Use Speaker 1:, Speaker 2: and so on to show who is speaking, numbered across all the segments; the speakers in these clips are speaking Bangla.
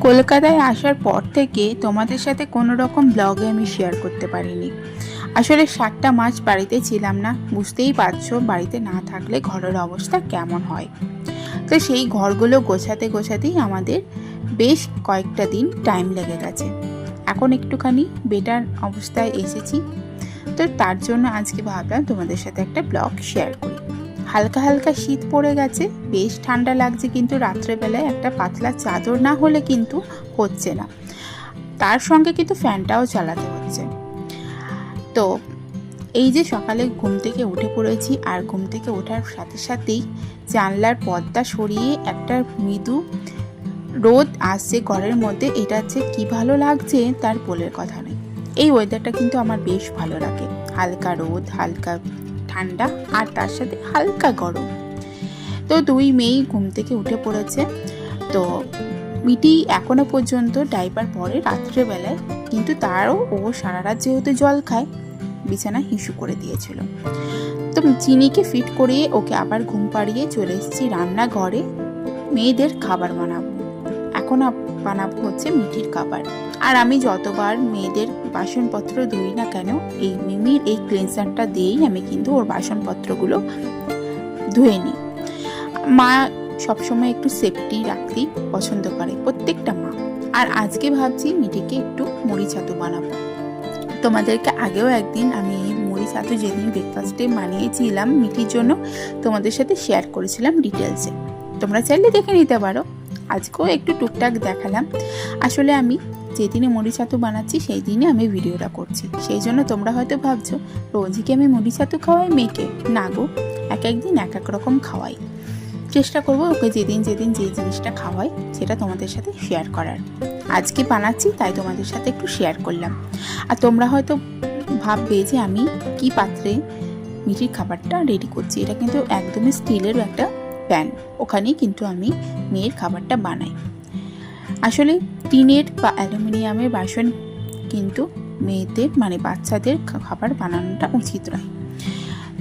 Speaker 1: কলকাতায় আসার পর থেকে তোমাদের সাথে কোনো রকম ব্লগে আমি শেয়ার করতে পারিনি। আসলে 7টা মাস বাড়িতে ছিলাম না, বুঝতেই পারছো বাড়িতে না থাকলে ঘরের অবস্থা কেমন হয়। তো সেই ঘরগুলো গোছাতেই আমাদের বেশ কয়েকটা দিন টাইম লেগে গেছে। এখন একটুখানি বেটার অবস্থায় এসেছি, তো তার জন্য আজকে ভাবলাম তোমাদের সাথে একটা ব্লগ শেয়ার করি। হালকা হালকা শীত পড়ে গেছে, বেশ ঠান্ডা লাগছে, কিন্তু রাত্রেবেলায় একটা পাতলা চাদর না হলে কিন্তু হচ্ছে না। তার সঙ্গে কিন্তু ফ্যানটাও চালাতে হচ্ছে। তো এই যে সকালে ঘুম থেকে উঠে পড়েছি, আর ঘুম থেকে ওঠার সাথে সাথেই জানলার পর্দা সরিয়ে একটা মৃদু রোদ আসছে ঘরের মধ্যে। এটা যে কি ভালো লাগছে তার বলার কথা নেই। এই ওয়েদারটা কিন্তু আমার বেশ ভালো লাগে, হালকা রোদ, হালকা ঠান্ডা, আর তার সাথে হালকা গরম। তো দুই মেয়েই ঘুম থেকে উঠে পড়েছে। তো মিটি এখনো পর্যন্ত ডাইপার পরে রাত্রেবেলায়, কিন্তু তারও ও সারা রাত যেহেতু জল খায়, বিছানা হিসু করে দিয়েছিল। তো চিনিকে ফিট করিয়ে ওকে আবার ঘুম পাড়িয়ে চলে এসেছি রান্নাঘরে। মেয়েদের খাবার বানাবো, এখন বানাবো হচ্ছে মিঠির খাবার। আর আমি যতবার মেয়েদের বাসনপত্র ধুই না কেন, এই মিমির এই ক্লিনজারটা দিয়েই আমি কিন্তু ওর বাসনপত্রগুলো ধুয়ে নিই। মা সবসময় একটু সেফটি রাখতেই পছন্দ করে, প্রত্যেকটা মা। আর আজকে ভাবছি মিঠিকে একটু মুড়ি ছাতু বানাবো। তোমাদেরকে আগেও একদিন আমি মুড়ি ছাতু যেদিন ব্রেকফাস্টে বানিয়েছিলাম মিঠির জন্য, তোমাদের সাথে শেয়ার করেছিলাম ডিটেলসে, তোমরা চাইলে দেখে নিতে পারো। আজকেও একটু টুকটাক দেখালাম। আসলে আমি যেদিনে মুড়ি ছাতু বানাচ্ছি সেই দিনে আমি ভিডিওটা করছি, সেই জন্য তোমরা হয়তো ভাবছো রোজই কি আমি মুড়ি ছাতু খাওয়াই মেয়েকে। না গো, এক একদিন এক এক রকম খাওয়াই। চেষ্টা করবো ওকে যেদিন যে জিনিসটা খাওয়াই সেটা তোমাদের সাথে শেয়ার করার। আজকে বানাচ্ছি তাই তোমাদের সাথে একটু শেয়ার করলাম। আর তোমরা হয়তো ভাববে যে আমি কি পাত্রে মিঠির খাবারটা রেডি করছি। এটা কিন্তু একদমই স্টিলের একটা প্যান, ওখানেই কিন্তু আমি মেয়ের খাবারটা বানাই। আসলে টিনের বা অ্যালুমিনিয়ামের বাসন কিন্তু মেয়েদের মানে বাচ্চাদের খাবার বানানোটা উচিত নয়।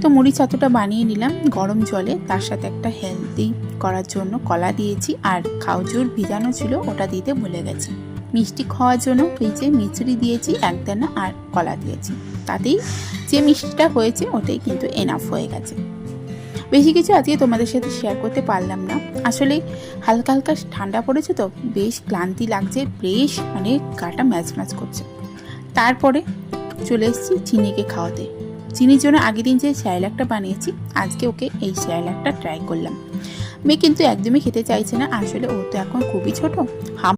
Speaker 1: তো মুড়ি ছাতুটা বানিয়ে নিলাম গরম জলে, তার সাথে একটা হেলদি করার জন্য কলা দিয়েছি, আর খাওজুর ভিজানো ছিল ওটা দিতে ভুলে গেছি। মিষ্টি খাওয়ার জন্য এই যে মিছরি দিয়েছি একদানা, আর কলা দিয়েছি, তাতেই যে মিষ্টিটা হয়েছে ওটাই কিন্তু এনাফ হয়ে গেছে। বেশি কিছু আজকে তোমাদের সাথে শেয়ার করতে পারলাম না। আসলে হালকা হালকা ঠান্ডা পড়েছে, তো বেশ ক্লান্তি লাগছে, বেশ মানে গাটা ম্যাচ ম্যাচ করছে। তারপরে চলে এসেছি চিনিকে খাওয়াতে। চিনির জন্য আগের দিন যে স্যালাডটা বানিয়েছি, আজকে ওকে এই স্যালাডটা ট্রাই করলাম। মেয়ে কিন্তু একদমই খেতে চাইছে না, আসলে ও তো এখন খুবই ছোট।